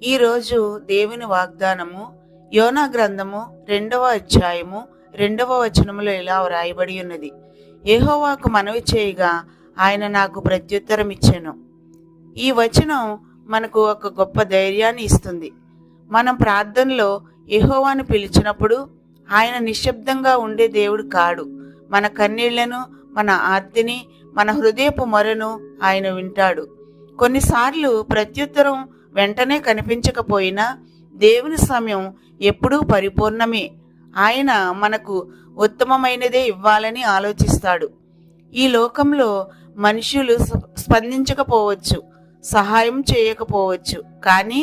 ఈరోజు దేవుని వాగ్దానము యోనా గ్రంథము 2వ అధ్యాయము 2వ వచనములో ఇలా వ్రాయబడి ఉన్నది. యెహోవాకు మనవి చేయగా ఆయన నాకు ప్రత్యుత్తరం ఇచ్చెను. ఈ వచనం మనకు ఒక గొప్ప ధైర్యాన్ని ఇస్తుంది. మనం ప్రార్థనలో యెహోవాను పిలిచినప్పుడు ఆయన నిశ్శబ్దంగా ఉండే దేవుడు కాడు. మన కన్నీళ్లను, మన ఆర్తిని, మన హృదయపు మొరను ఆయన వింటాడు. కొన్నిసార్లు ప్రత్యుత్తరం వెంటనే కనిపించకపోయినా దేవుని సమయం ఎప్పుడూ పరిపూర్ణమే. ఆయన మనకు ఉత్తమమైనదే ఇవ్వాలని ఆలోచిస్తాడు. ఈ లోకంలో మనుషులు స్పందించకపోవచ్చు, సహాయం చేయకపోవచ్చు, కానీ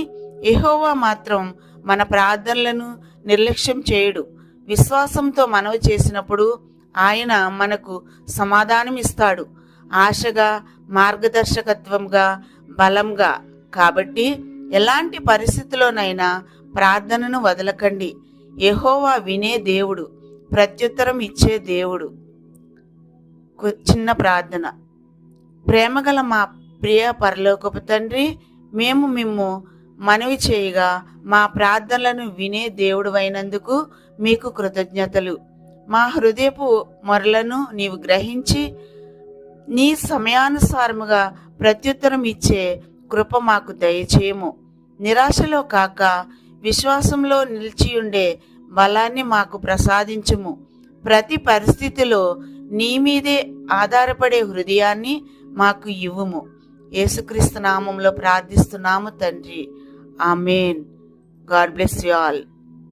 యెహోవా మాత్రం మన ప్రార్థనలను నిర్లక్ష్యం చేయడు. విశ్వాసంతో మనవి చేసినప్పుడు ఆయన మనకు సమాధానం ఇస్తాడు, ఆశగా, మార్గదర్శకత్వంగా, బలంగా. కాబట్టి ఎలాంటి పరిస్థితిలోనైనా ప్రార్థనను వదలకండి. యెహోవా వినే దేవుడు, ప్రత్యుత్తరం ఇచ్చే దేవుడు. చిన్న ప్రార్థన. ప్రేమగల మా ప్రియ పరలోకపు తండ్రి, మేము మిమ్ము మనవి చేయగా మా ప్రార్థనలను వినే దేవుడు అయినందుకు మీకు కృతజ్ఞతలు. మా హృదయపు మొరలను నీవు గ్రహించి నీ సమయానుసారముగా ప్రత్యుత్తరం ఇచ్చే కృప మాకు దయచేయము. నిరాశలో కాక విశ్వాసంలో నిలిచియుండే బలాన్ని మాకు ప్రసాదించుము. ప్రతి పరిస్థితిలో నీ మీదే ఆధారపడే హృదయాన్ని మాకు ఇవ్వుము. యేసుక్రీస్తు నామంలో ప్రార్థిస్తున్నాము తండ్రి. ఆమేన్. God bless you all.